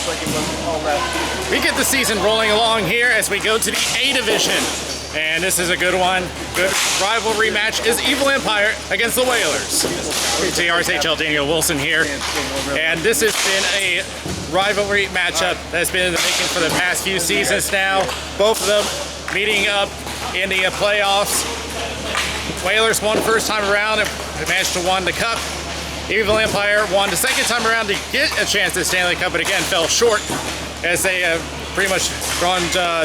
We get the season rolling along here as we go to the A division. And this is a good one. Good rivalry match is Evil Empire against the Whalers. The RSHL Daniel Wilson here. And this has been a rivalry matchup that's been in the making for the past few seasons now. Both of them meeting up in the playoffs. Whalers won first time around and managed to win the cup. Evil Empire won the second time around to get a chance at the Stanley Cup, but again fell short as they pretty much run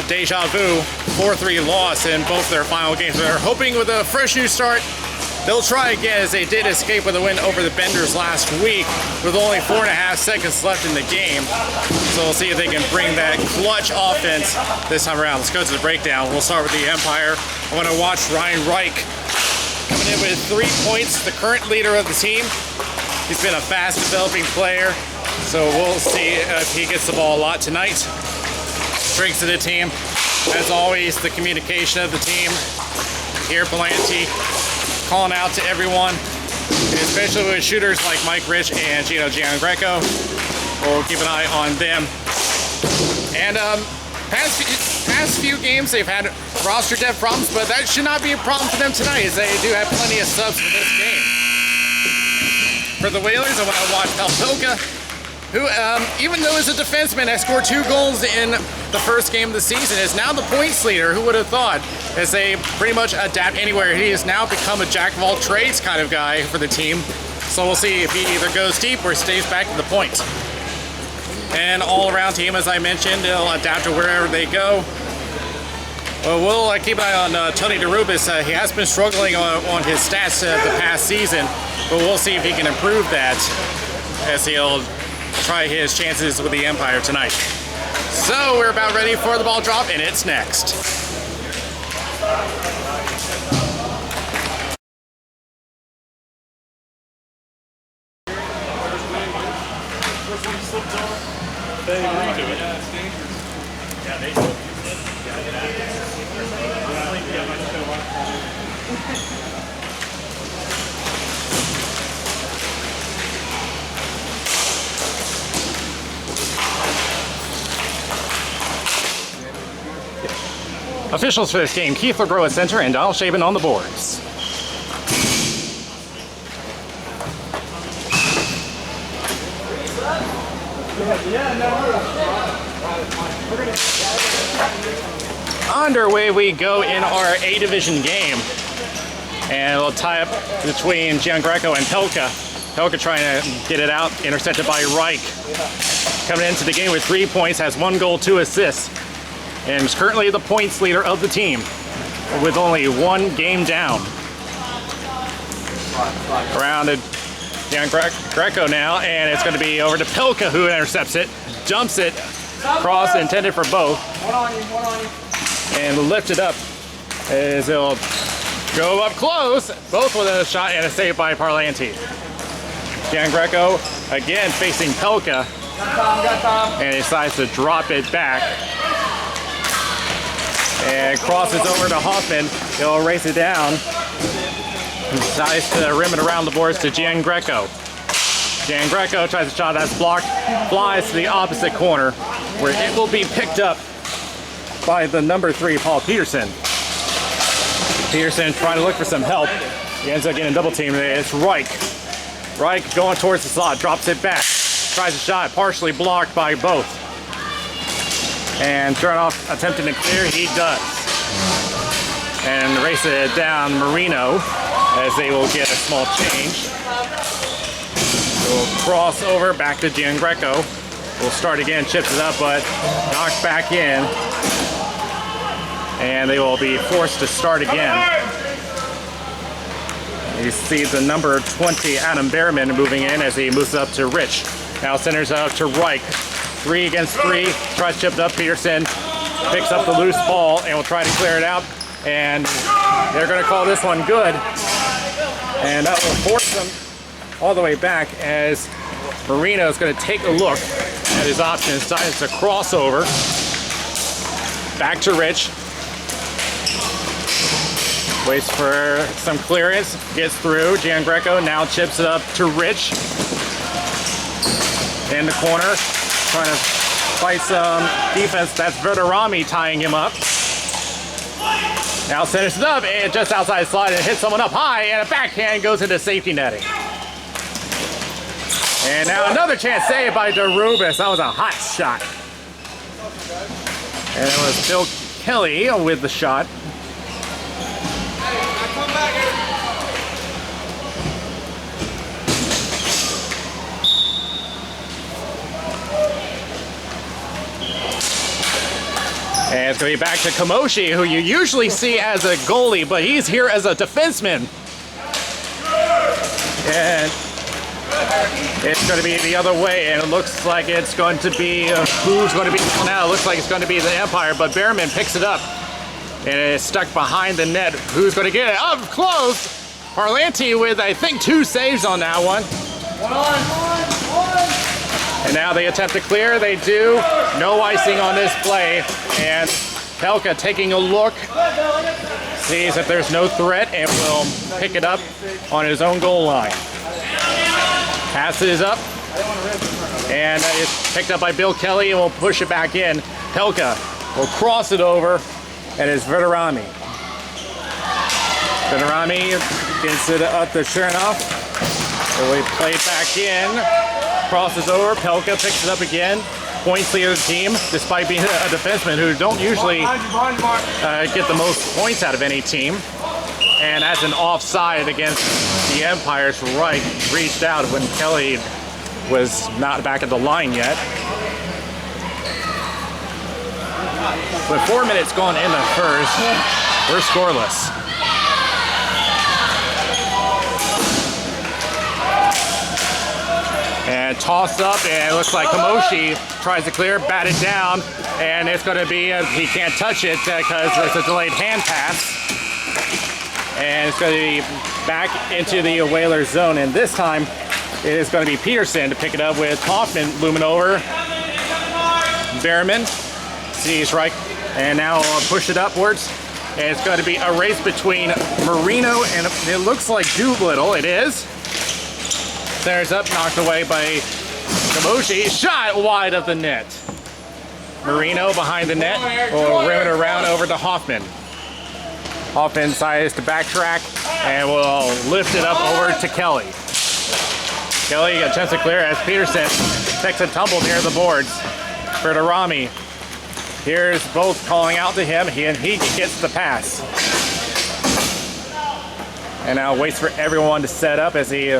deja vu, 4-3 loss in both their final games. They're hoping with a fresh new start, they'll try again, as they did escape with a win over the Benders last week with only 4.5 seconds left in the game. So we'll see if they can bring that clutch offense this time around. Let's go to the breakdown. We'll start with the Empire. I want to watch Ryan Reich coming in with 3 points, the current leader of the team. He's been a fast developing player, so we'll see if he gets the ball a lot tonight. Strengths of the team, as always, the communication of the team. Here, Palanti calling out to everyone, especially with shooters like Mike Rich and Gino Giangreco. We'll keep an eye on them. And past few games, they've had roster depth problems, but that should not be a problem for them tonight, as they do have plenty of subs for this game. For the Whalers, I want to watch Pelka, who, even though as a defenseman has scored 2 goals in the first game of the season, is now the points leader. Who would have thought? As they pretty much adapt anywhere. He has now become a jack of all trades kind of guy for the team. So we'll see if he either goes deep or stays back to the point. And all-around team, as I mentioned, they'll adapt to wherever they go. Well, we'll keep an eye on Tony DeRubis. He has been struggling on his stats the past season, but we'll see if he can improve that as he'll try his chances with the Empire tonight. So we're about ready for the ball drop, and it's next. Officials for this game, Keith LeGros at center and Donald Shaven on the boards. Underway we go in our A division game. And we'll tie up between Giangreco and Pelka. Pelka trying to get it out, intercepted by Reich. Coming into the game with 3 points, has 1 goal, 2 assists. And is currently the points leader of the team with only 1 game down. Around to Giangreco now, and it's going to be over to Pelka, who intercepts it, jumps it, cross intended for both, and lift it up as it'll go up close, both with a shot and a save by Parlanti. Giangreco again facing Pelka, and he decides to drop it back. And crosses over to Hoffman. He'll race it down. Decides to rim it around the boards to Giangreco. Giangreco tries a shot that's blocked, flies to the opposite corner, where it will be picked up by the number 3, Paul Peterson. Peterson trying to look for some help. He ends up getting double teamed. It's Reich. Reich going towards the slot, drops it back. Tries a shot, partially blocked by both. And turn off, attempting to clear, he does. And race it down Marino as they will get a small change. We'll cross over back to Giangreco. We'll start again, chips it up, but knocked back in. And they will be forced to start again. You see the number 20, Adam Behrman, moving in as he moves up to Rich. Now centers out to Reich. 3 against 3, tries to chip it up. Peterson picks up the loose ball and will try to clear it out. And they're going to call this one good. And that will force them all the way back as Marino is going to take a look at his options. Decides to cross over. Back to Rich. Waits for some clearance. Gets through. Giangreco now chips it up to Rich. In the corner. Trying to despite some defense. That's Verderami tying him up. Now centers it up and just outside slide and hits someone up high, and a backhand goes into safety netting. And now another chance saved by DeRubis. That was a hot shot. And it was Bill Kelly with the shot. And it's going to be back to Kamoshi, who you usually see as a goalie, but he's here as a defenseman. And it's going to be the other way, and it looks like it's going to be who's going to be now. It looks like it's going to be the Empire, but Behrman picks it up, and it's stuck behind the net. Who's going to get it? Up close. Parlanti with, I think, 2 saves on that one. And now they attempt to clear. They do. No icing on this play. And Pelka taking a look, sees if there's no threat, and will pick it up on his own goal line. Passes up, and it's picked up by Bill Kelly, and will push it back in. Pelka will cross it over, and it's Verderami. Verderami gets it up to Chernoff. So we play it back in. Crosses over, Pelka picks it up again. Points leader of the team, despite being a defenseman who don't usually get the most points out of any team. And that's an offside against the Empire's right. Reached out when Kelly was not back at the line yet. With 4 minutes gone in the first, we're scoreless. And tossed up, and it looks like Kamoshi tries to clear, batted down, and it's going to be, he can't touch it because it's a delayed hand pass. And it's going to be back into the Whalers zone, and this time it is going to be Peterson to pick it up with Hoffman looming over. Behrman sees right, and now push it upwards. And it's going to be a race between Marino and it looks like Doolittle. It is. There's up, knocked away by Kamoshi. Shot wide of the net. Marino behind the net will rim it around over to Hoffman. Hoffman decides to backtrack and will lift it up over to Kelly. Kelly got a chance to clear as Peterson takes a tumble near the boards. Verderami. Here's both calling out to him, and he gets the pass. And now waits for everyone to set up as he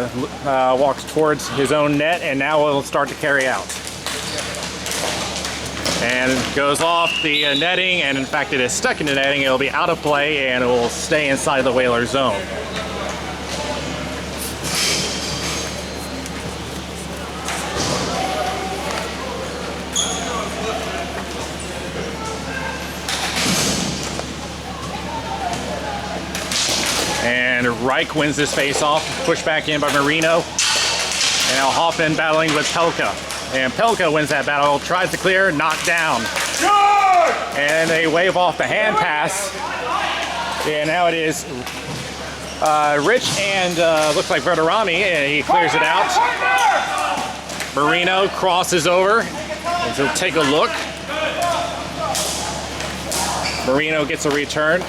walks towards his own net, and now will start to carry out. And goes off the netting, and in fact it is stuck in the netting. It'll be out of play, and it will stay inside the Whaler zone. And Reich wins this face-off, pushed back in by Marino. And now Hoffman battling with Pelka. And Pelka wins that battle, tries to clear, knocked down. And they wave off the hand pass. And now it is Rich and looks like Verderami, and he clears it out. Marino crosses over, and he'll take a look. Marino gets a return.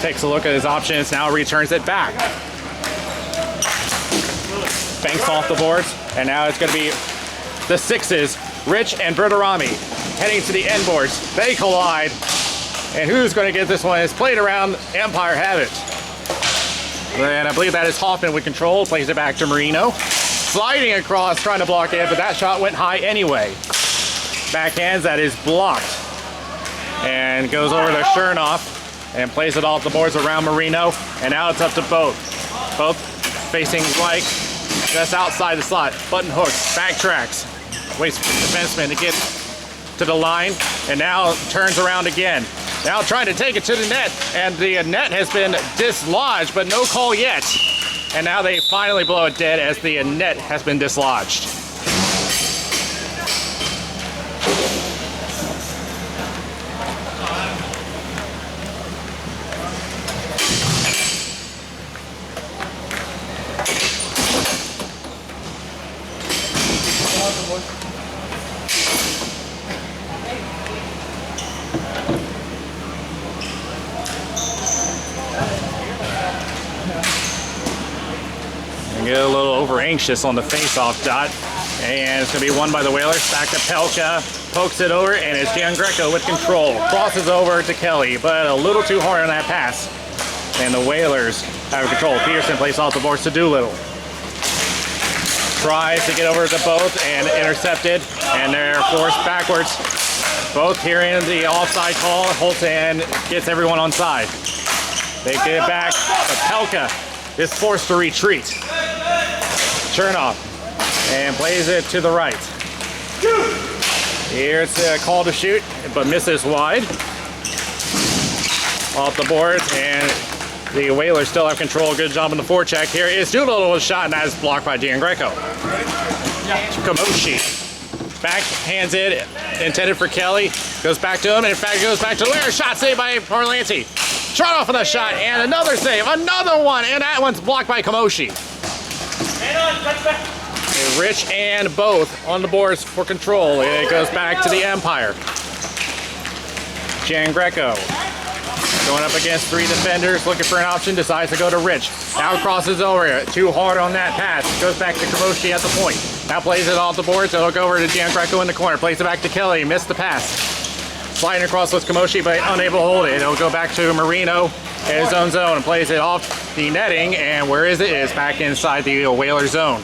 Takes a look at his options, now returns it back. Banks off the boards, and now it's going to be the sixes, Rich and Verderami, heading to the end boards. They collide, and who's going to get this one? It's played around, Empire have it. And I believe that is Hoffman with control, plays it back to Marino. Sliding across, trying to block it, but that shot went high anyway. Backhands, that is blocked. And goes over to Chernoff. And plays it off the boards around Marino. And now it's up to both. Both facing Reich just outside the slot. Button hooks, backtracks. Waits for the defenseman to get to the line. And now turns around again. Now trying to take it to the net. And the net has been dislodged, but no call yet. And now they finally blow it dead as the net has been dislodged. Get a little over anxious on the face-off dot. And it's going to be won by the Whalers. Back to Pelka. Pokes it over, and it's Giangreco with control. Crosses over to Kelly, but a little too hard on that pass. And the Whalers have control. Peterson plays off the boards to Doolittle. Tries to get over to both and intercepted. And they're forced backwards. Both hearing the offside call. Holton gets everyone on side. They get it back, but Pelka is forced to retreat. Chernoff and plays it to the right. Here's a call to shoot, but misses wide. Off the boards, and the Whalers still have control. Good job on the forecheck. Here is Doolittle with a shot, and that is blocked by Giangreco. Kamoshi backhands it, intended for Kelly. Goes back to him, and in fact, goes back to Lair. Shot saved by Parlanti. Shot off on the shot, and another save. Another one, and that one's blocked by Kamoshi. Rich and both on the boards for control. It goes back to the Empire. Giangreco going up against three defenders, looking for an option, decides to go to Rich. Now crosses over, too hard on that pass. Goes back to Kamoshi at the point. Now plays it off the boards, it'll go over to Giangreco in the corner. Plays it back to Kelly, missed the pass. Sliding across with Kamoshi, but unable to hold it. It'll go back to Marino in his own zone and plays it off the netting. And where is it? It's back inside the Whaler zone.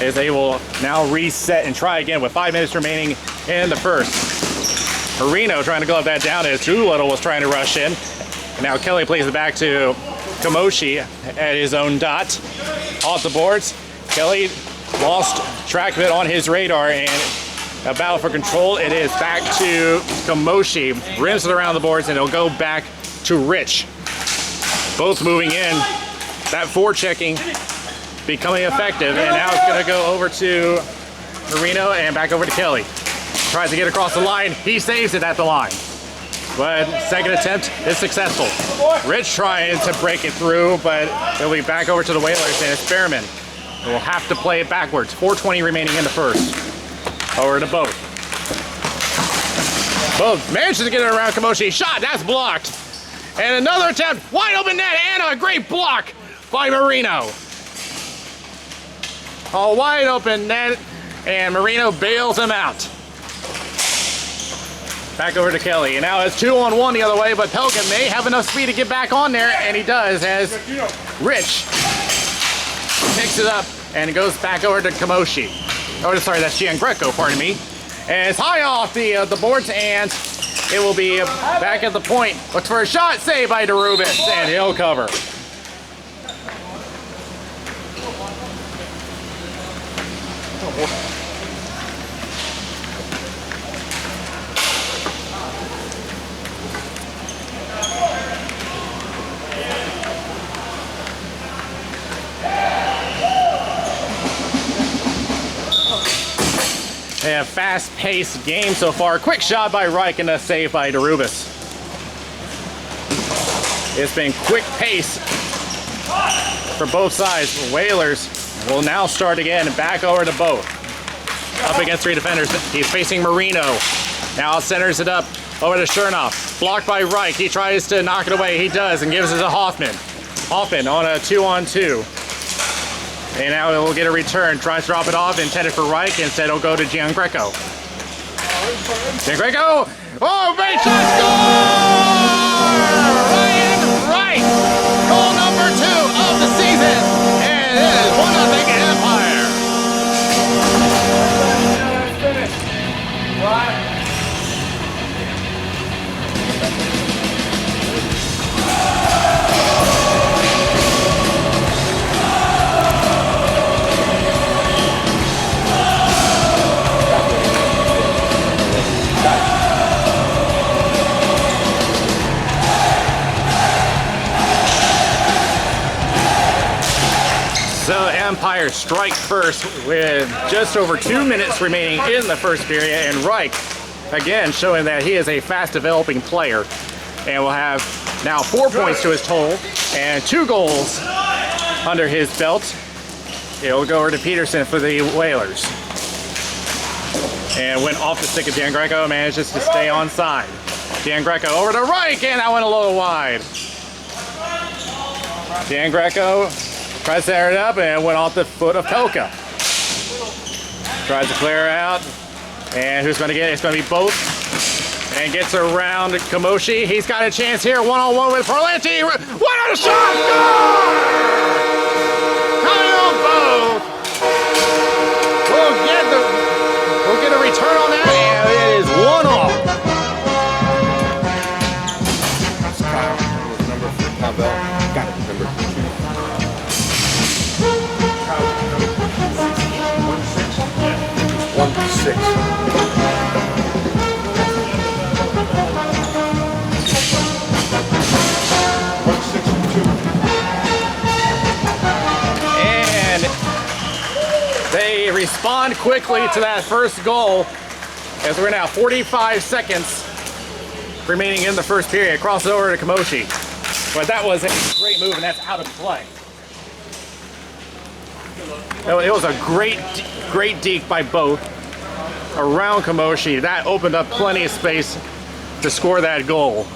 As they will now reset and try again with 5 minutes remaining in the first. Marino trying to glove that down as Doolittle was trying to rush in. And now Kelly plays it back to Kamoshi at his own dot. Off the boards, Kelly lost track of it on his radar, and a battle for control. It is back to Kamoshi. Rims it around the boards, and it'll go back to Rich. Both moving in. That forechecking becoming effective, and now it's going to go over to Marino and back over to Kelly. Tries to get across the line. He saves it at the line. But second attempt is successful. Rich trying to break it through, but it'll be back over to the Whalers, and it's Behrman. We'll have to play it backwards. 4:20 remaining in the first. Over to both. Both manages to get it around Kamoshi. Shot, that's blocked. And another attempt, wide open net, and a great block by Marino. A wide open net, and Marino bails him out. Back over to Kelly, and now it's 2-on-1 the other way, but Pelka may have enough speed to get back on there, and he does as Rich picks it up and it goes back over to Kamoshi. Oh, sorry, that's Giangreco, pardon me. And it's high off the boards, and it will be back at the point. Looks for a shot, saved by DeRubis, and he'll cover. A fast-paced game so far. Quick shot by Reich and a save by DeRubis. It's been quick pace for both sides. Whalers will now start again, back over to both. Up against three defenders. He's facing Marino. Now centers it up over to Chernoff. Blocked by Reich. He tries to knock it away. He does, and gives it to Hoffman. Hoffman on a 2-on-2. And now it will get a return. Tries to drop it off, intended for Reich. Instead, it'll go to Giangreco. Giangreco! Oh, great shot! Score! Ryan Reich! Goal number 2 of the season. And it is 1-0 Empire. So Empire strike first with just over 2 minutes remaining in the first period, and Reich again showing that he is a fast developing player, and will have now 4 points to his total and 2 goals under his belt. It'll go over to Peterson for the Whalers, and went off the stick of Giangreco, manages to stay on side. Giangreco over to Reich, and that went a little wide. Giangreco Tries to set it up and went off the foot of Pelka. Tries to clear out. And who's going to get it? It's going to be both. And gets around Kamoshi. He's got a chance here. One-on-one with Parlanti. What a shot! Goal! Coming on both. We'll get a return on that. And it is 1-all. Number for Pavel. Got it. Number 1-6. And they respond quickly to that first goal as we're now 45 seconds remaining in the first period. Cross it over to Kamoshi. But that was a great move, and that's out of play. It was a great deke by both around Kamoshi. That opened up plenty of space to score that goal.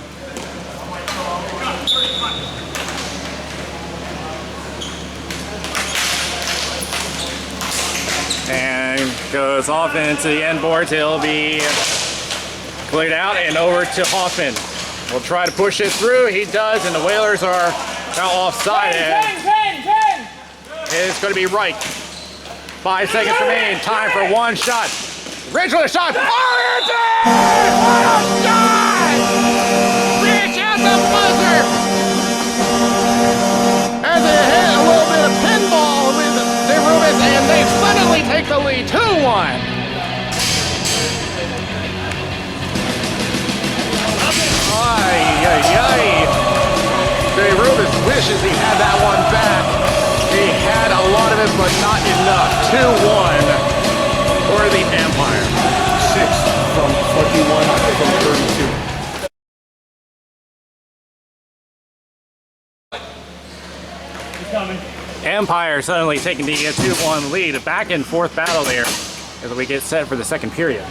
And goes off into the end board. He'll be cleared out and over to Hoffman. We'll try to push it through. He does, and the Whalers are now offside. It's going to be right. 5 seconds remaining. Time for one shot. Rich with a shot. Oh, it's in! What a shot! Rich at the buzzer. As it hit a little bit of pinball with the Rubens, and they suddenly take the lead. 2-1. Jay Rubens wishes he had that one back. He had a lot of it, but not enough. 2-1 for the Empire. 6 from 21 from 32. Empire suddenly taking the 2-1 lead. A back and forth battle there as we get set for the second period.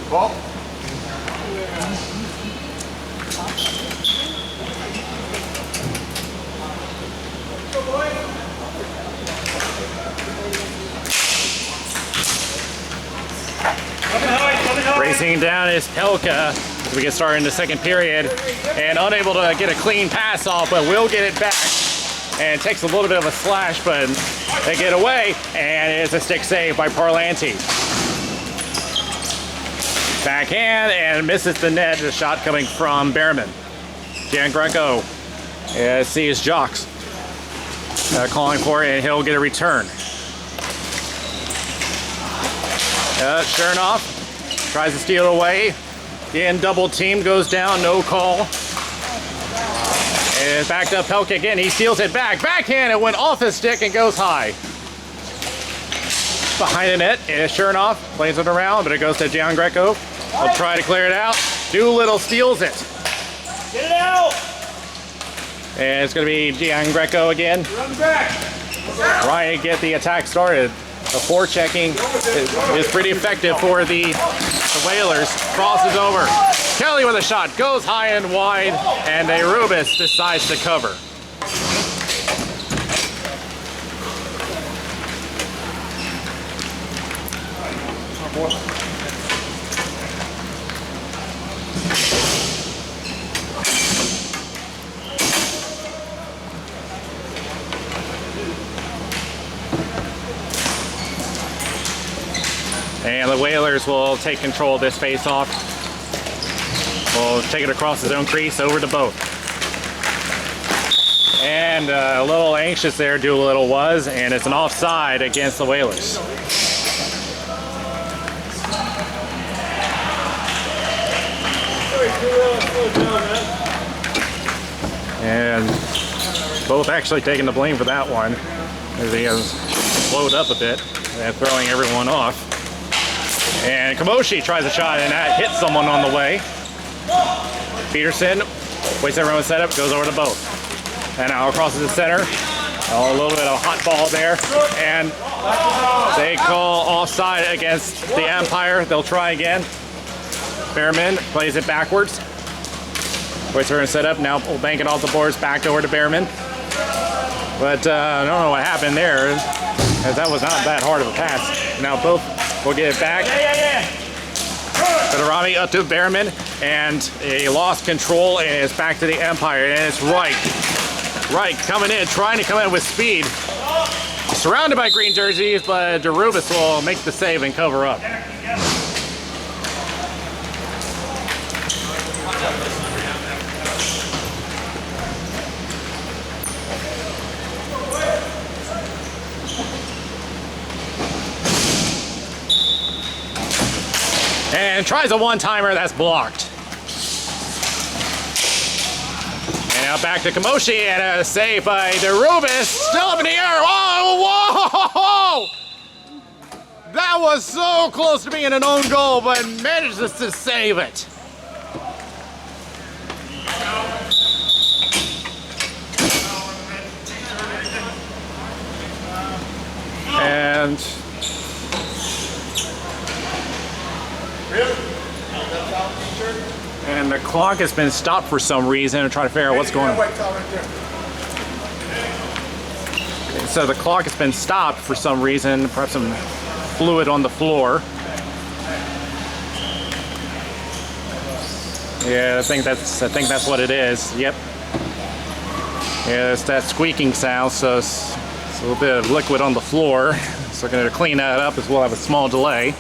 Ball. Racing down is Pelka as we get started in the second period, and unable to get a clean pass off, but will get it back. And it takes a little bit of a slash, but they get away, and it's a stick save by Parlanti. Backhand and misses the net. The shot coming from Behrman. Jan Greco sees Jocks calling for it, and he'll get a return. Chernoff tries to steal it away. Again, double team, goes down, no call. And backed up Pelka again. He steals it back. Backhand, it went off his stick and goes high. Behind the net is Chernoff. Plays it around, but it goes to Jan Greco. He'll try to clear it out. Doolittle steals it. Get it out! And it's going to be Gian Greco again. Run back! Trying to get the attack started. The forechecking is pretty effective for the Whalers. Crosses over. Kelly with a shot. Goes high and wide. And Rubis decides to cover. And the Whalers will take control of this face-off. We'll take it across his own crease over to both. And a little anxious there, Doolittle was, and it's an offside against the Whalers. And both actually taking the blame for that one, as he has slowed up a bit and throwing everyone off. And Kamoshi tries a shot, and that hits someone on the way. Peterson waits everyone's setup, goes over to both. And now crosses the center. A little bit of a hot ball there. And they call offside against the Empire. They'll try again. Behrman plays it backwards. Wait, turn set up. Now we'll bank it off the boards back over to Behrman. But I don't know what happened there, as that was not that hard of a pass. Now both will get it back. Fedorami up to Behrman, and he lost control, and it's back to the Empire, and it's Reich. Reich coming in, trying to come in with speed. Surrounded by green jerseys, but Derubis will make the save and cover up. And tries a one-timer, that's blocked. And now back to Kamoshi, and a save by Derubis, still up in the air. Oh, whoa! That was so close to being an own goal, but manages to save it. And the clock has been stopped for some reason. I'm trying to figure out what's going on. So the clock has been stopped for some reason. Perhaps some fluid on the floor. Yeah, I think that's what it is. Yep. Yeah, it's that squeaking sound. So it's a little bit of liquid on the floor. So we're going to clean that up as we'll have a small delay.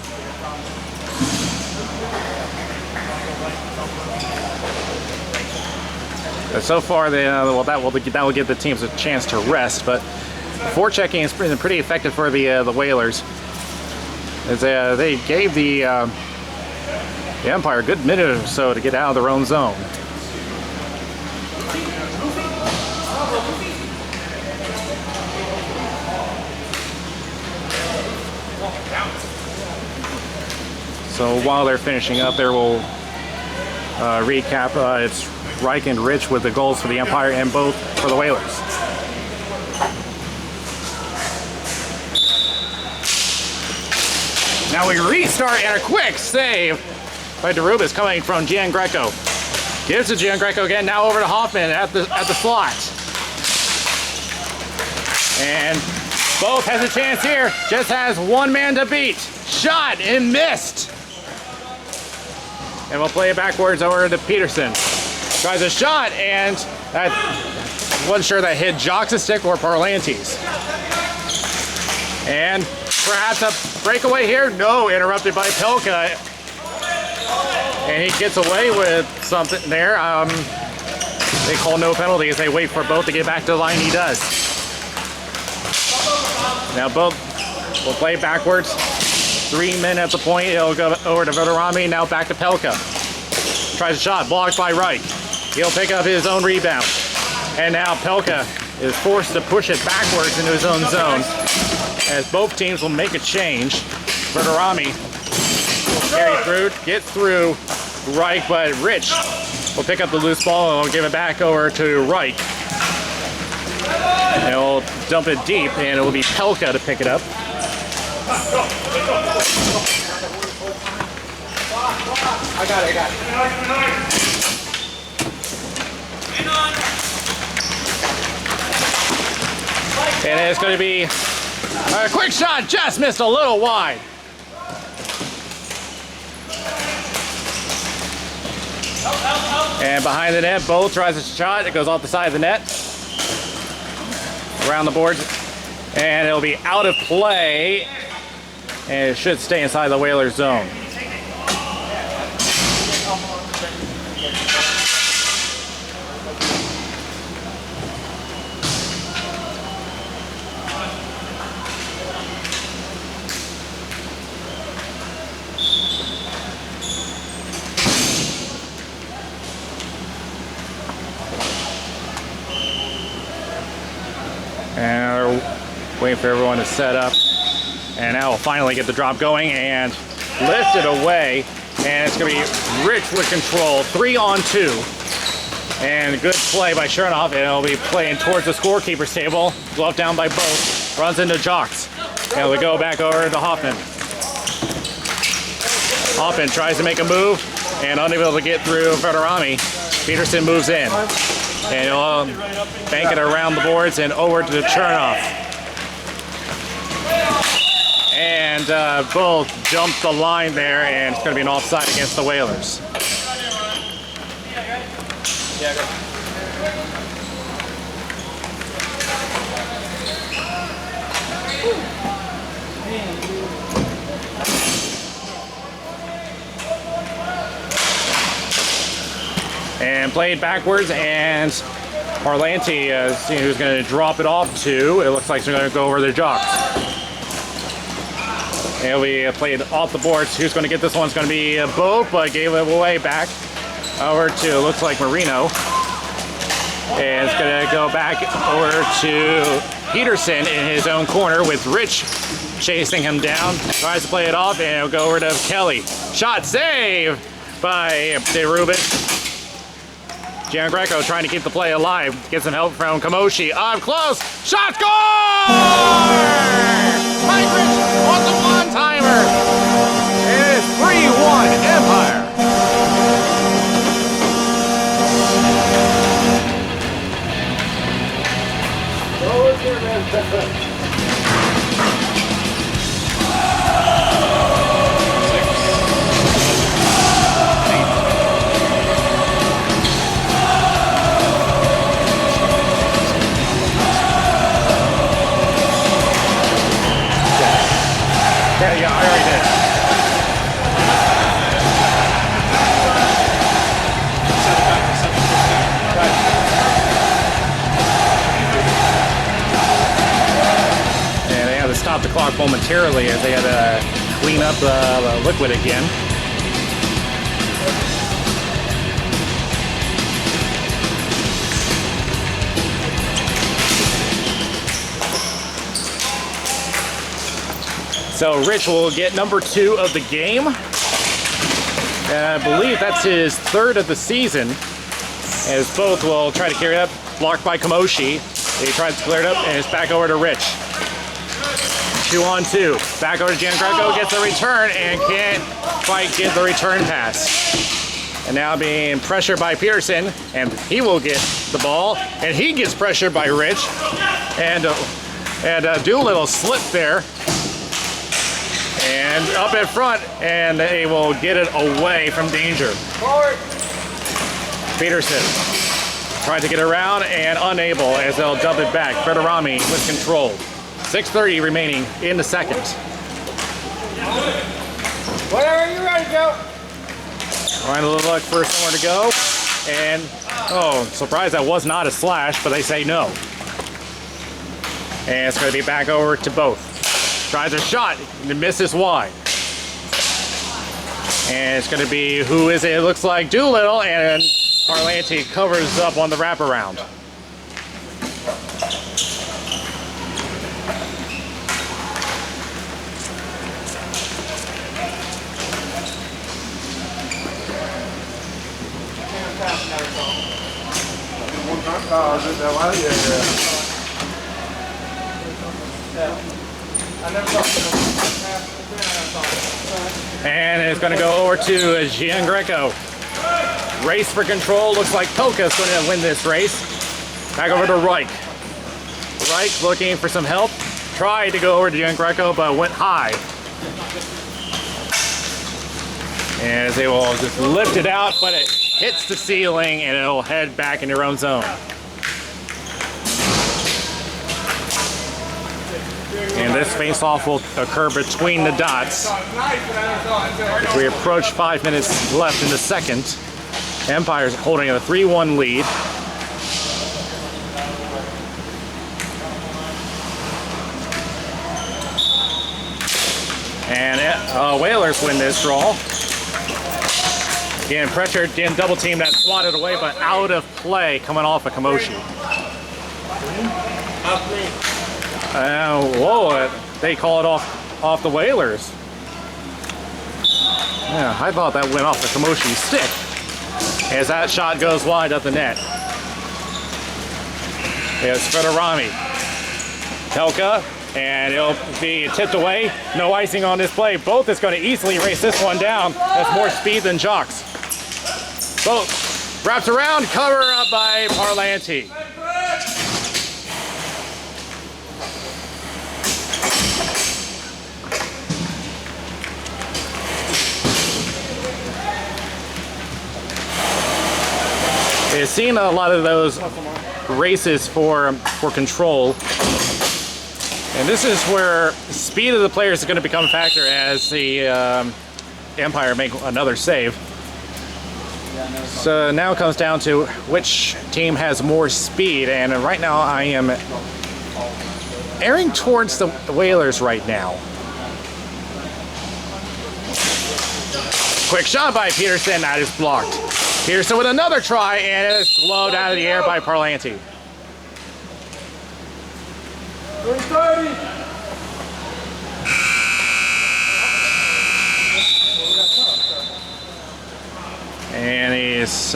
But so far, well, that will give the teams a chance to rest. But forechecking has been pretty effective for the Whalers, as they gave the Empire a good minute or so to get out of their own zone. So while they're finishing up, there will recap. It's Reich and Rich with the goals for the Empire and both for the Whalers. Now we restart, and a quick save by Derubis coming from Giangreco. Gives to Giangreco again, now over to Hoffman at the slot. And both has a chance here, just has one man to beat. Shot and missed. And we'll play it backwards over to Peterson. Tries a shot, and that wasn't sure that hit Jocks' stick or Parlantes. And perhaps a breakaway here? No, interrupted by Pelka. And he gets away with something there. They call no penalty as they wait for both to get back to the line. He does. Now both will play backwards. 3 men at the point. It'll go over to Fedorami. Now back to Pelka. Tries a shot, blocked by Reich. He'll pick up his own rebound. And now Pelka is forced to push it backwards into his own zone, as both teams will make a change. Fedorami will carry through, get through Reich, but Rich will pick up the loose ball and will give it back over to Reich. And he'll dump it deep, and it will be Pelka to pick it up. I got it. And it's going to be a quick shot, just missed a little wide. And behind the net, Bo tries a shot. It goes off the side of the net. Around the boards. And it'll be out of play. And it should stay inside the Whalers zone. And we're waiting for everyone to set up. And now we'll finally get the drop going and lift it away. And it's going to be Rich with control. 3-on-2. And good play by Chernoff. And it'll be playing towards the scorekeeper's table. Glove down by both. Runs into Jocks. And we go back over to Hoffman. Hoffman tries to make a move and unable to get through Fedorami. Peterson moves in. And he'll bank it around the boards and over to Chernoff. And both jumped the line there, and it's going to be an offside against the Whalers. And played backwards, and Parlanti seeing who's going to drop it off to. It looks like they're going to go over their jocks. And we played off the boards. Who's going to get this one? It's going to be Boat, but gave it away back over to, looks like Marino. And it's going to go back over to Peterson in his own corner with Rich chasing him down. Tries to play it off, and it'll go over to Kelly. Shot save by DeRubin. Giangreco trying to keep the play alive. Get some help from Kamoshi. Up close. Shot goal! Mike Rich on the one-timer. It is 3-1 Empire. Yeah, I already did. And they had to stop the clock momentarily as they had to clean up the liquid again. So Rich will get number 2 of the game. And I believe that's his 3rd of the season. As both will try to carry it up, blocked by Kamoshi. He tries to clear it up, and it's back over to Rich. 2-on-2. Back over to Giangreco, gets a return, and can't quite get the return pass. And now being pressured by Peterson, and he will get the ball, and he gets pressured by Rich. And Doolittle slipped there. And up in front, and they will get it away from danger. Forward. Peterson tried to get around and unable as they'll dump it back. Federami with control. 6:30 remaining in the second. Whatever you're ready to go. Trying to look for somewhere to go. And, oh, surprised that was not a slash, but they say no. And it's going to be back over to both. Tries a shot, and misses wide. And it's going to be, who is it? It looks like Doolittle, and Parlanti covers up on the wraparound. And it's going to go over to Giangreco. Race for control. Looks like Polka's going to win this race. Back over to Reich. Reich looking for some help. Tried to go over to Giangreco, but went high. And they will just lift it out, but it hits the ceiling and it'll head back in your own zone. And this face-off will occur between the dots. As we approach 5 minutes left in the second. Empire's holding a 3-1 lead. And Whalers win this draw. Getting pressured, getting double teamed, that swatted away, but out of play coming off of Kamoshi. Whoa, they call it off the Whalers. Yeah, I thought that went off the Kamoshi stick. As that shot goes wide up the net. It's Federami. Telka, and it'll be tipped away. No icing on this play. Both is going to easily race this one down. That's more speed than Jocks. Both Wraps around, cover up by Parlanti. I've seen a lot of those races for control, and this is where speed of the players is going to become a factor as the Empire make another save. So now it comes down to which team has more speed, and right now I am erring towards the Whalers right now. Quick shot by Peterson, that is blocked. Peterson with another try, and it is gloved out of the air by Parlanti. And he's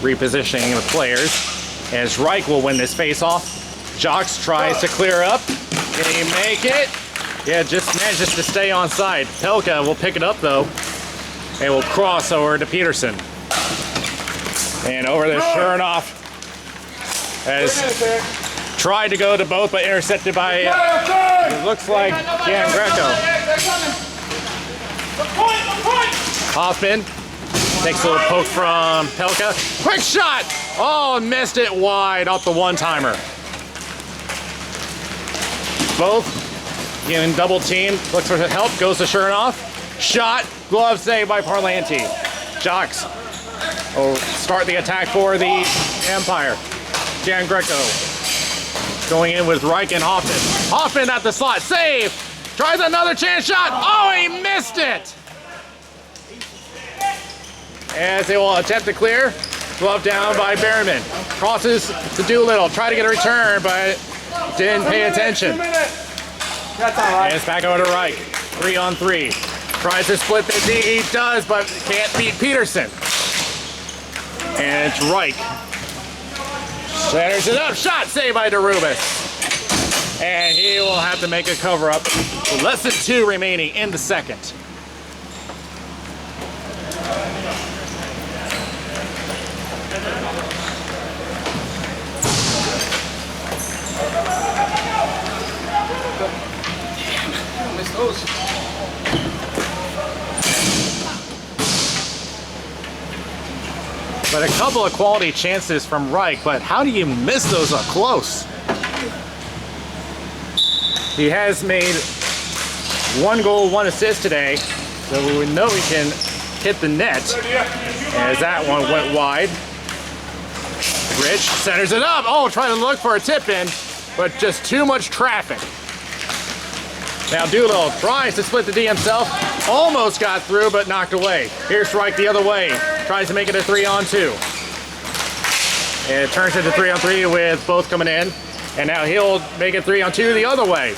repositioning the players as Reich will win this face-off. Jocks tries to clear up. Can he make it? Yeah, just manages to stay on side. Pelka will pick it up though. And will cross over to Peterson. And over there, Chernoff has tried to go to both, but intercepted by, it looks like, Jan Greco. Hoffman takes a little poke from Pelka. Quick shot! Oh, missed it wide off the one-timer. Both getting double team. Looks for help, goes to Chernoff. Shot, glove save by Parlanti. Jocks will start the attack for the Empire. Jan Greco going in with Reich and Hoffman. Hoffman at the slot, save! Tries another chance shot, oh, he missed it! As they will attempt to clear, glove down by Behrman. Crosses to Doolittle, try to get a return, but didn't pay attention. And it's back over to Reich, 3-on-3. Tries to split the D, he does, but can't beat Peterson. And it's Reich. Centers it up, shot saved by DeRubis. And he will have to make a cover up. Less than 2 remaining in the second. Damn, I missed those. But a couple of quality chances from Reich, but how do you miss those up close? He has made 1 goal, 1 assist today, so we know he can hit the net, as that one went wide. Rich centers it up. Oh, trying to look for a tip in, but just too much traffic. Now Doolittle tries to split the D himself. Almost got through, but knocked away. Here's Reich the other way. Tries to make it a 3-on-2. And it turns into 3-on-3 with both coming in. And now he'll make it 3-on-2 the other way.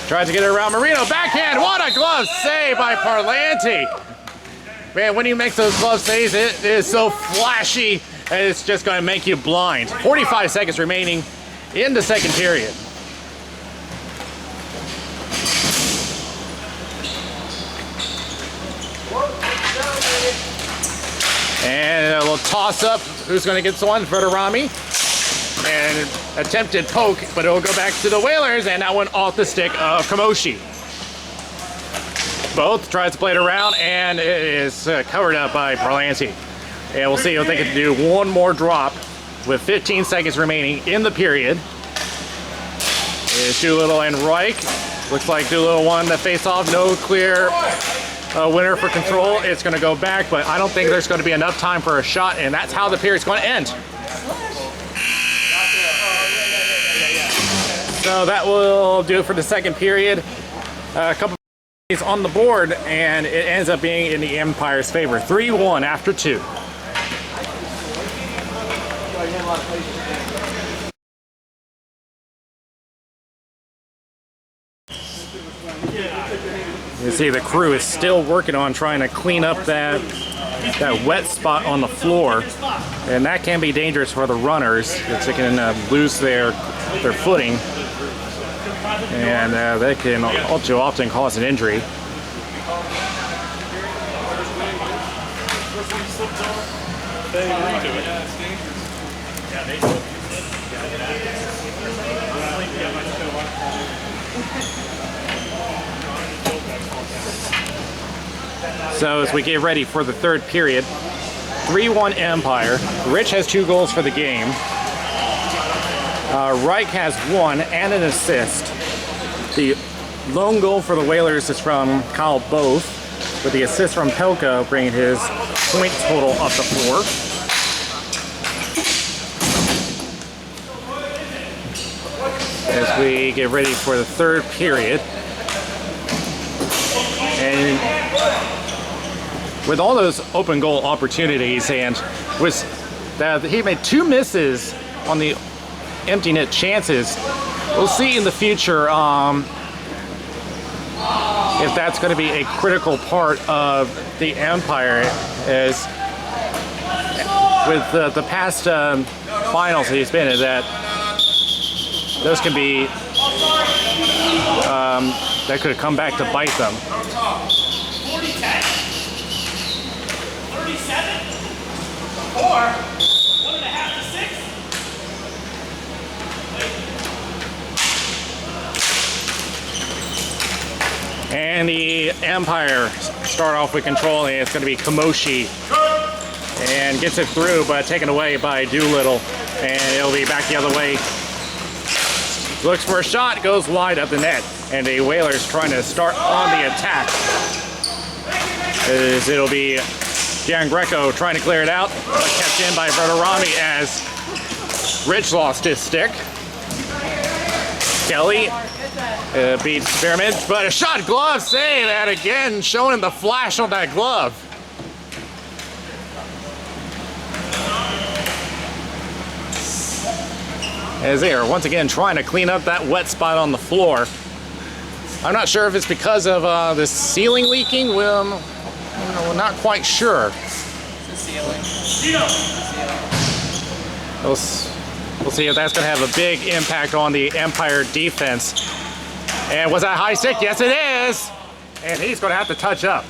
Tries to get it around Marino. Backhand. What a glove save by Parlanti. Man, when he makes those glove saves, it is so flashy. And it's just going to make you blind. 45 seconds remaining in the second period. And a little toss up. Who's going to get this one? Verderami. And attempted poke, but it'll go back to the Whalers, and that one off the stick of Kamoshi. Both tries to play it around, and it is covered up by Parlanti. And we'll see if they can do one more drop with 15 seconds remaining in the period. It's Doolittle and Reich. Looks like Doolittle won the face-off. No clear winner for control. It's going to go back, but I don't think there's going to be enough time for a shot, and that's how the period's going to end. So that will do it for the second period. A couple of on the board, and it ends up being in the Empire's favor. 3-1 after 2. You see the crew is still working on trying to clean up that wet spot on the floor, and that can be dangerous for the runners because they can lose their footing, and they can also often cause an injury. slips over, they agree to it. Yeah, it's dangerous. Yeah, they do. So as we get ready for the third period, 3-1 Empire. Rich has 2 goals for the game. Reich has 1 and an assist. The lone goal for the Whalers is from Kyle Both, with the assist from Pelka bringing his point total up to 4. As we get ready for the third period. And with all those open goal opportunities, and with that he made 2 misses on the empty net chances, we'll see in the future if that's going to be a critical part of the Empire, as with the past finals he's been in, that those can be that could come back to bite them. 37, 4, 1.5 to 6. And the Empire start off with control, and it's going to be Kamoshi. And gets it through, but taken away by Doolittle. And it'll be back the other way. Looks for a shot, goes wide of the net. And the Whalers trying to start on the attack. As it'll be Gian Greco trying to clear it out, but kept in by Verderami as Rich lost his stick. Kelly beats Spearman, but a shot glove save, and again showing the flash on that glove. As they are once again trying to clean up that wet spot on the floor. I'm not sure if it's because of the ceiling leaking. We're not quite sure. We'll see if that's going to have a big impact on the Empire defense. And was that high stick? Yes, it is. And he's going to have to touch up.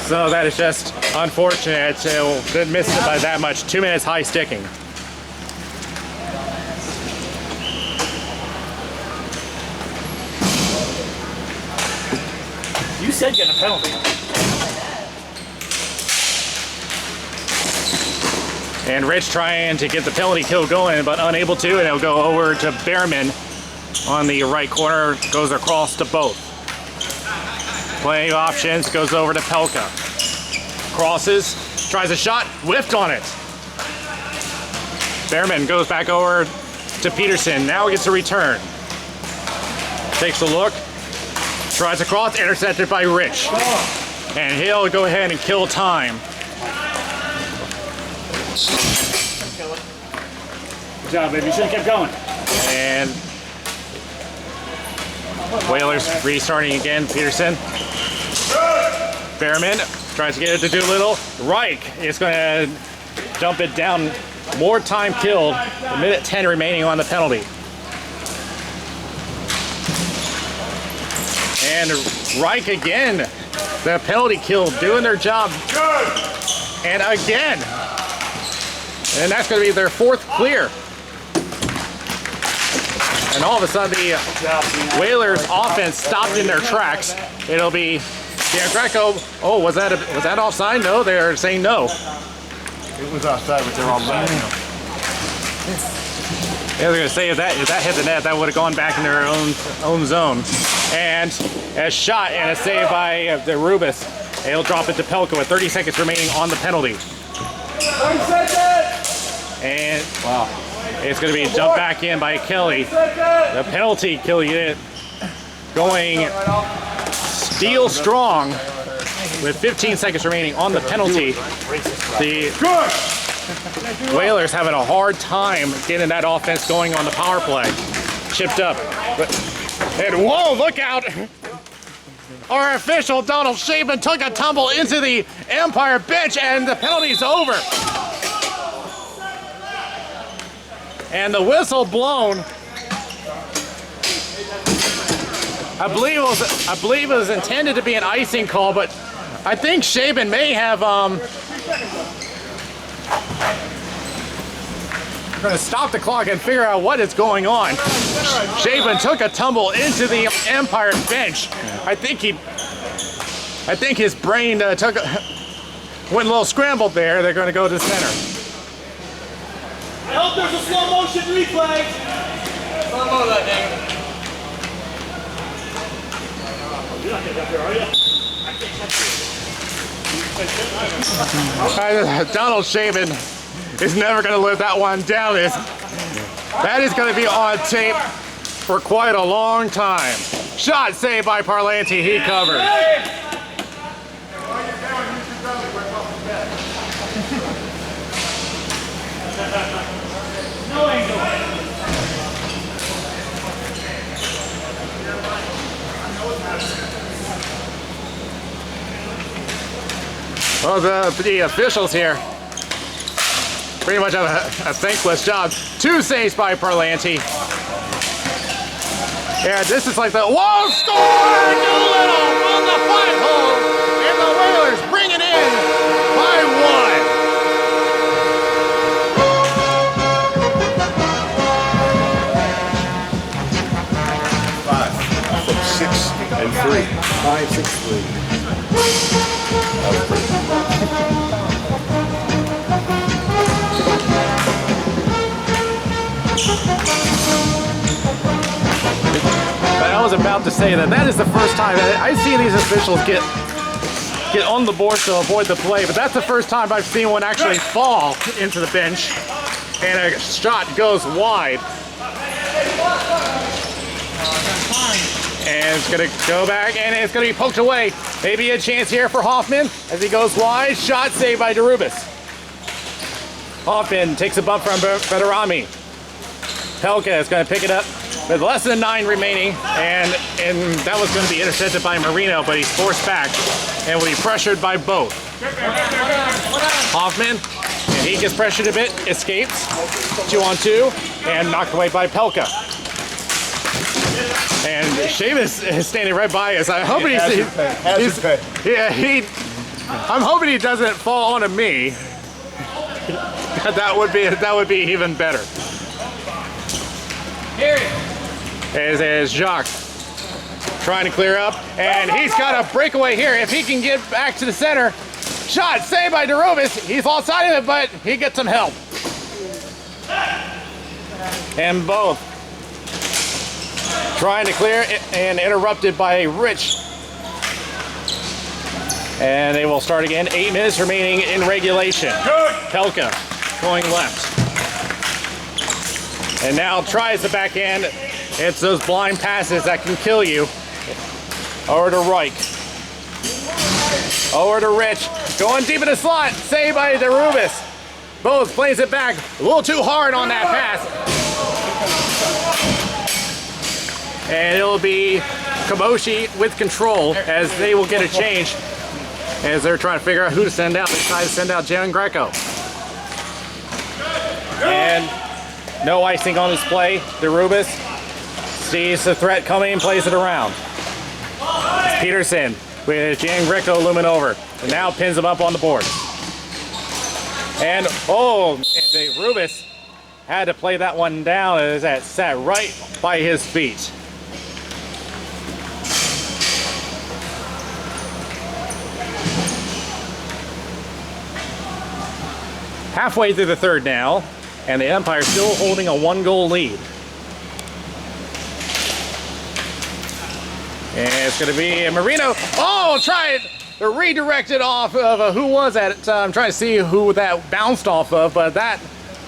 So that is just unfortunate. Didn't miss it by that much. 2 minutes high sticking. You said getting a penalty. And Rich trying to get the penalty kill going, but unable to, and it'll go over to Behrman on the right corner, goes across to Both. Plenty of options, goes over to Pelka. Crosses, tries a shot, whiffed on it. Behrman goes back over to Peterson, now gets a return. Takes a look, tries a cross, intercepted by Rich. And he'll go ahead and kill time. Good job, baby. You should have kept going. And Whalers restarting again. Peterson. Behrman tries to get it to Doolittle. Reich is going to dump it down. More time killed. 1:10 remaining on the penalty. And Reich again. The penalty kill doing their job. And again. And that's going to be their 4th clear. And all of a sudden the Whalers offense stopped in their tracks. It'll be Gian Greco. Oh, was that offside? No, they're saying no. It was outside, but they're offside. Yeah, they're going to say if that hit the net, that would have gone back in their own zone. And a shot and a save by the Rubis. It'll drop it to Pelka with 30 seconds remaining on the penalty. 30 seconds! And wow, it's going to be dumped back in by Kelly. The penalty kill unit going steel strong with 15 seconds remaining on the penalty. The Whalers having a hard time getting that offense going on the power play. Chipped up. And whoa, look out! Our official, Donald Shapeman, took a tumble into the Empire bench, and the penalty's over. And the whistle blown. I believe it was intended to be an icing call, but I think Shaban may have going to stop the clock and figure out what is going on. Shaban took a tumble into the Empire bench. I think his brain went a little scrambled there. They're going to go to the center. I hope there's a slow motion replay. Slow mo that thing. You're not getting up there, are you? I can't touch it. Donald Shaban is never going to live that one down. That is going to be on tape for quite a long time. Shot saved by Parlanti. He covered. No angle. Well, the officials here pretty much have a thankless job. 2 saves by Parlanti. Yeah, this is like the whoa score! Doolittle on the 5-hole, and the Whalers bring it in by 5 from 6 and 3. 5, 6, 3. But I was about to say that is the first time that I see these officials get on the board to avoid the play, but that's the first time I've seen one actually fall into the bench and a shot goes wide. And it's gonna go back and it's gonna be poked away. Maybe a chance here for Hoffman as he goes wide. Shot saved by Derubis. Hoffman takes a bump from Federami. Pelka is gonna pick it up with less than 9 remaining, and that was going to be intercepted by Marino, but he's forced back and will be pressured by both. Hoffman, and he gets pressured a bit, escapes, 2-on-2, and knocked away by Pelka. And Seamus is standing right by us. I'm hoping I'm hoping he doesn't fall onto me. That would be even better. As Jacques trying to clear up, and he's got a breakaway here. If he can get back to the center, shot saved by Derubis. He's lost sight of it, but he gets some help. And both trying to clear and interrupted by Rich. And they will start again. 8 minutes remaining in regulation. Pelka going left. And now tries the backhand. It's those blind passes that can kill you. Over to Reich. Over to Rich. Going deep in the slot. Saved by Derubis. Both plays it back. A little too hard on that pass. And it'll be Kamoshi with control as they will get a change as they're trying to figure out who to send out. They try to send out Jan Greco. And no icing on this play. Derubis sees the threat coming and plays it around. It's Peterson with Jan Greco looming over. And now pins him up on the board. And Derubis had to play that one down as that sat right by his feet. Halfway through the third now, and the Empire still holding a 1-goal lead. And it's going to be Marino. Oh, try it! They're redirected off of who was that? I'm trying to see who that bounced off of, but that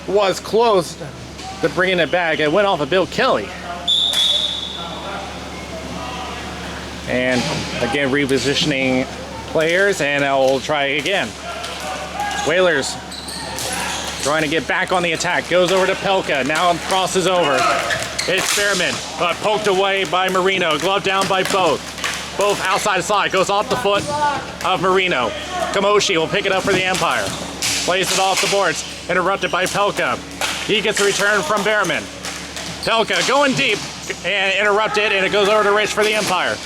was close to bringing it back. It went off of Bill Kelly. And again, repositioning players, and I'll try again. Whalers trying to get back on the attack. Goes over to Pelka. Now crosses over. It's Fairman, but poked away by Marino. Glove down by both. Both outside the slot. Goes off the foot of Marino. Kamoshi will pick it up for the Empire. Plays it off the boards. Interrupted by Pelka. He gets a return from Behrman. Pelka going deep. and interrupted, and it goes over to Rich for the umpire.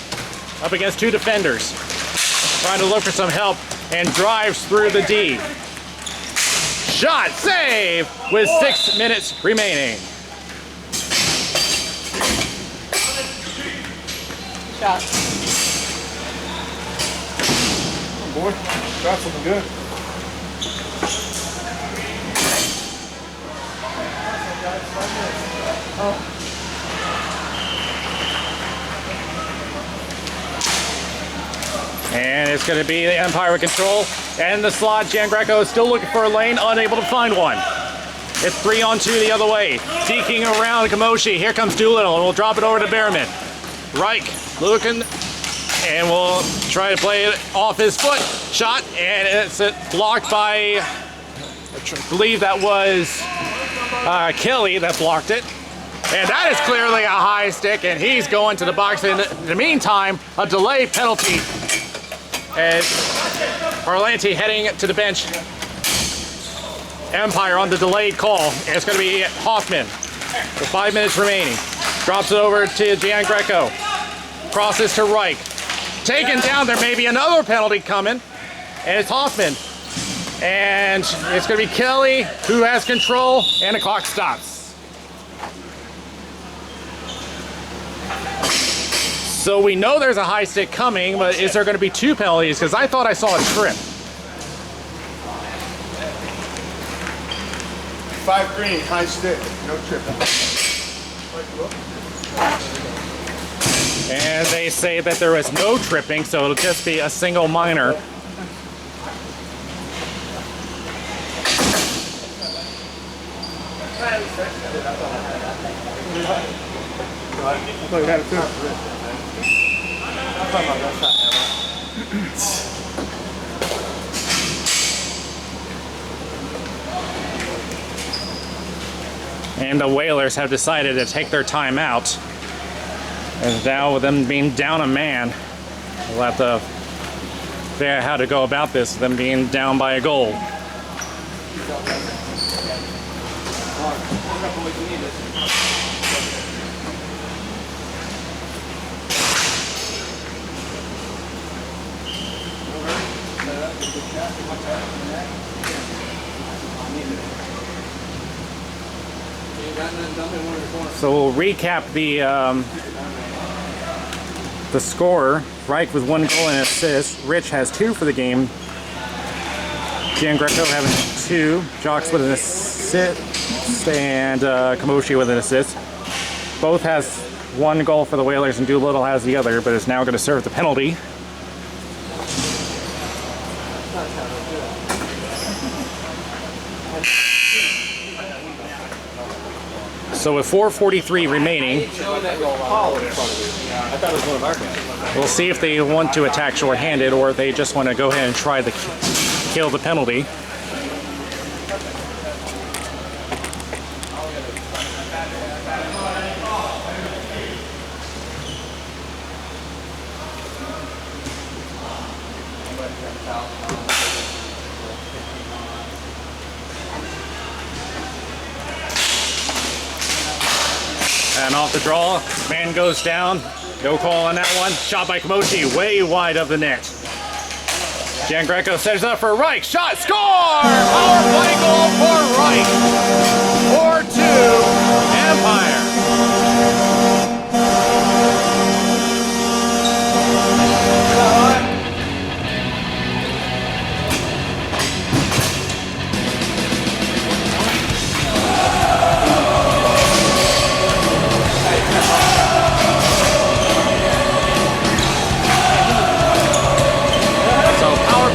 Up against two defenders. Trying to look for some help and drives through the D. Shot, save, with 6 minutes remaining. Shot. Boy, got something good. And it's going to be the umpire with control. And the slot, Jan Greco is still looking for a lane, unable to find one. It's 3-on-2 the other way. Seeking around Kamoshi. Here comes Doolittle, and we'll drop it over to Behrman. Reich looking, and we'll try to play it off his foot. Shot, and it's blocked by, I believe that was Kelly that blocked it. And that is clearly a high stick, and he's going to the box. In the meantime, a delay penalty. As Parlanti heading to the bench. Empire on the delayed call. It's going to be Hoffman with 5 minutes remaining. Drops it over to Gian Greco. Crosses to Reich. Taken down. There may be another penalty coming. And it's Hoffman. And it's going to be Kelly who has control. And the clock stops. So we know there's a high stick coming, but is there going to be two penalties? Because I thought I saw a trip. 5 green, high stick, no tripping. And they say that there was no tripping, so it'll just be a single minor. I thought you had it too. And the Whalers have decided to take their time out. And now with them being down a man, we'll have to figure out how to go about this, them being down by a goal. So we'll recap the score. Reich with 1 goal and assist. Rich has 2 for the game. Gian Greco having 2. Jocks with an assist. And Kamoshi with an assist. Both has 1 goal for the Whalers, and Doolittle has the other, but is now going to serve the penalty. So with 4:43 remaining, we'll see if they want to attack shorthanded or if they just want to go ahead and try to kill the penalty. And off the draw, man goes down. No call on that one. Shot by Kamoshi, way wide of the net. Gian Greco sets up for Reich. Shot, score! Power play goal for Reich. 4-2, Empire.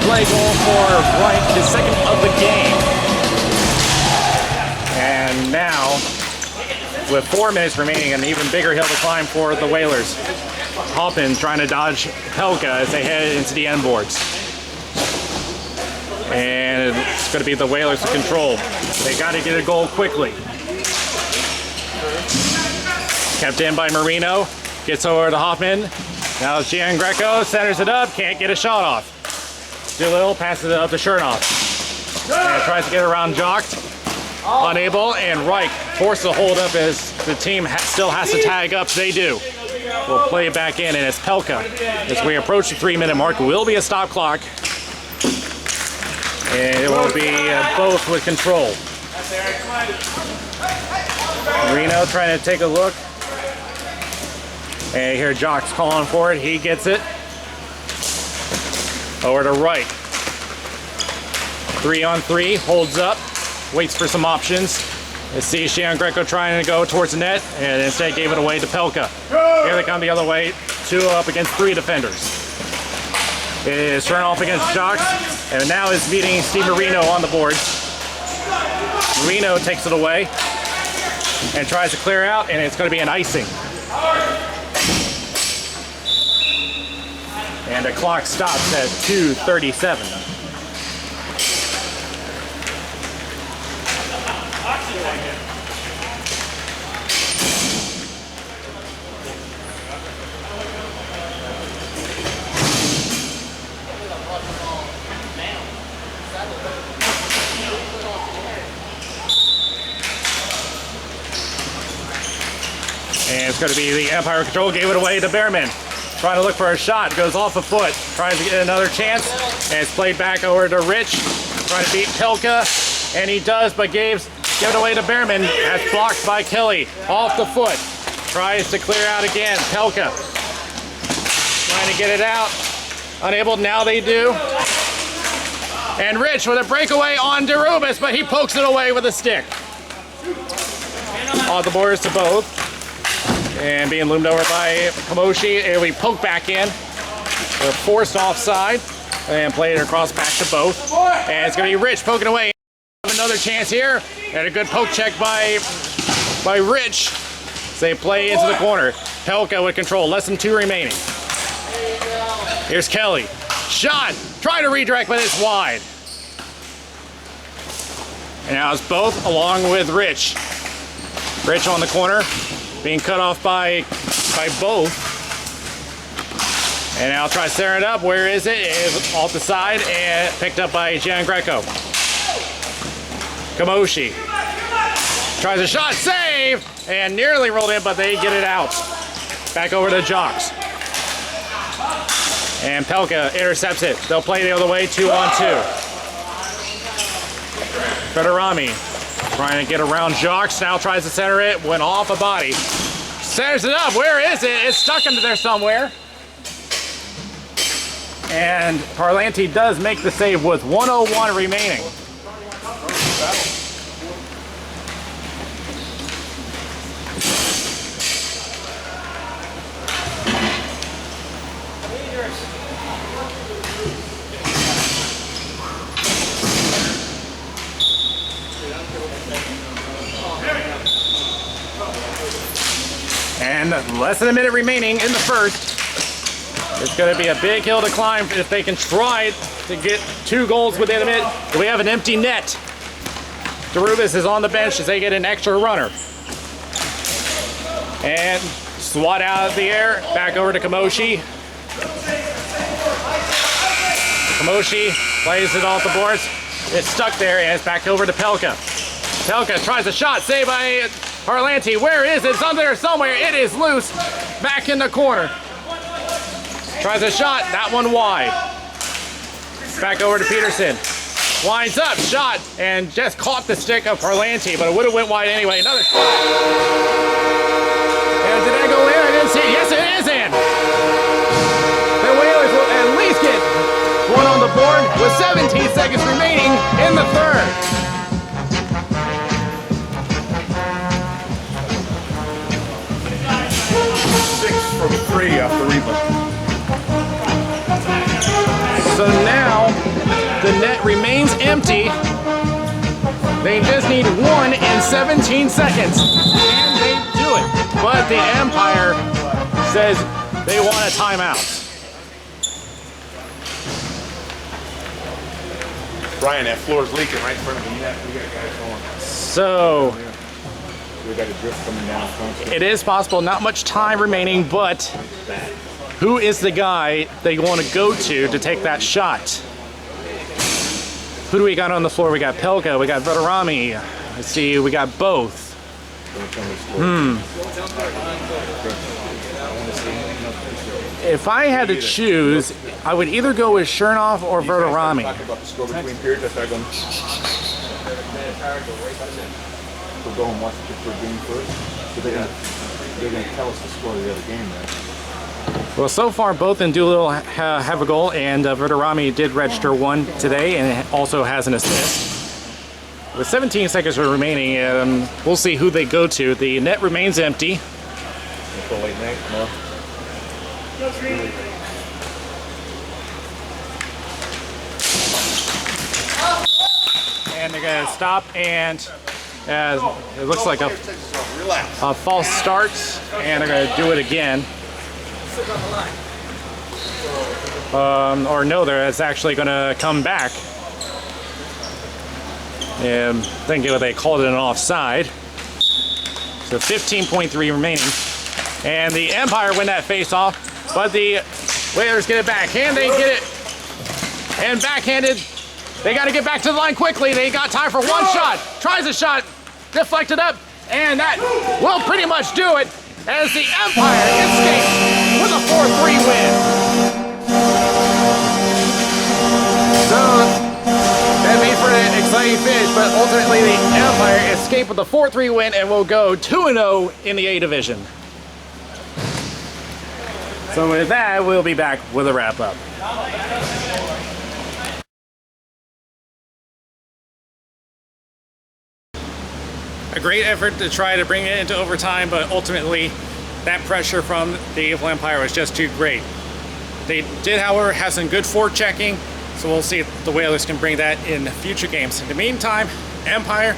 Play goal for Reich, his second of the game. And now, with 4 minutes remaining, an even bigger hill to climb for the Whalers. Hoffman trying to dodge Helga as they head into the end boards. And it's going to be the Whalers to control. They got to get a goal quickly. Kept in by Marino. Gets over to Hoffman. Now Gian Greco centers it up. Can't get a shot off. Doolittle passes it up to Chernoff. And tries to get around Jocked. Unable, and Reich forced to hold up as the team still has to tag up, they do. We'll play it back in, and it's Pelka. As we approach the 3-minute mark, it will be a stop clock. And it will be both with control. Reno trying to take a look. And here Jock's calling for it. He gets it. Over to right. 3-on-3, holds up, waits for some options. Let's see Giangreco trying to go towards the net, and instead gave it away to Pelka. Here they come the other way, 2 up against 3 defenders. It is turned off against Jocks, and now is meeting Steve Marino on the boards. Marino takes it away and tries to clear out, and it's going to be an icing. And the clock stops at 2:37. And it's going to be the Empire control, gave it away to Behrman. Trying to look for a shot, goes off a foot, tries to get another chance, and it's played back over to Rich, trying to beat Pelka, and he does, but give it away to Behrman. That's blocked by Kelly, off the foot, tries to clear out again. Pelka trying to get it out, unable. Now they do, and Rich with a breakaway on Derubis, but he pokes it away with a stick. Off the boards to both. And being loomed over by Kamoshi, and we poke back in. We're forced offside and played it across back to both. And it's going to be Rich poking away. Another chance here, and a good poke check by Rich. They play into the corner. Pelka with control, less than 2 remaining. Here's Kelly. Shot, trying to redirect, but it's wide. And now it's both along with Rich. Rich on the corner. Being cut off by both. And now try to center it up. Where is it? It's off the side and picked up by Giangreco. Kamoshi tries a shot, save, and nearly rolled in, but they get it out. Back over to Jocks. And Pelka intercepts it. They'll play the other way, 2-on-2. Federami trying to get around Jocks, now tries to center it, went off a body. Centers it up, where is it? It's stuck into there somewhere. And Parlanti does make the save with 1:01 remaining. And less than a minute remaining in the first. It's going to be a big hill to climb if they can try to get 2 goals within a minute. We have an empty net. Derubis is on the bench as they get an extra runner. And swat out of the air, back over to Kamoshi. Kamoshi plays it off the boards. It's stuck there, and it's back over to Pelka. Pelka tries a shot, saved by Parlanti. Where is it? It's under there somewhere. It is loose. Back in the corner. Tries a shot. That one wide. Back over to Peterson. Winds up. Shot. And just caught the stick of Parlanti, but it would have went wide anyway. Another shot. And did that go in? I didn't see it. Yes, it is in. The Whalers will at least get one on the board with 17 seconds remaining in the third. 6 from 3 off the rebound. So now the net remains empty. They just need 1 in 17 seconds. And they do it. But the Empire says they want a timeout. Brian, that floor's leaking right in front of the net. We got guys going. So We got a drift coming down front. it is possible, not much time remaining, but who is the guy they want to go to take that shot? Who do we got on the floor? We got Pelka, we got Veterami. Let's see, we got both. If I had to choose, I would either go with Chernoff or Verderami. About the score between periods, I start going. We'll go and watch the first game first. So they're gonna tell us the score of the other game, right? Well, so far both Doolittle have a goal, and Verderami did register one today and also has an assist. With 17 seconds remaining, we'll see who they go to. The net remains empty. Go late night, no. And they're going to stop, and it looks like a false start, and they're going to do it again. Or no, it's actually going to come back. And thinking they called it an offside. So 15.3 remaining. And the Empire win that face-off, but the Whalers get it back. Can they get it? And backhanded. They got to get back to the line quickly. They got time for one shot. Tries a shot. Deflected up. And that will pretty much do it as the Empire escapes with a 4-3 win. So that made for an exciting finish, but ultimately the Empire escaped with a 4-3 win and will go 2-0 in the A division. So with that, we'll be back with a wrap-up. A great effort to try to bring it into overtime, but ultimately that pressure from the Evil Empire was just too great. They did, however, have some good forechecking, so we'll see if the Whalers can bring that in future games. In the meantime, Empire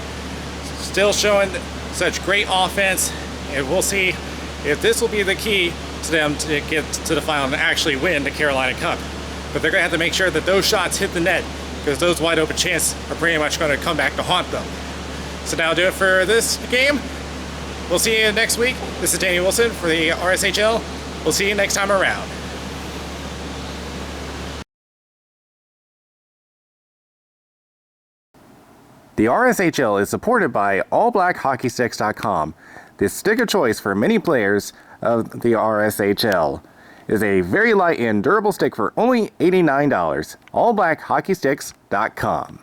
still showing such great offense, and we'll see if this will be the key to them to get to the final and actually win the Carolina Cup. But they're going to have to make sure that those shots hit the net, because those wide open chances are pretty much going to come back to haunt them. So that'll do it for this game. We'll see you next week. This is Danny Wilson for the RSHL. We'll see you next time around. The RSHL is supported by AllBlackHockeySticks.com. The stick of choice for many players of the RSHL is a very light and durable stick for only $89. AllBlackHockeySticks.com.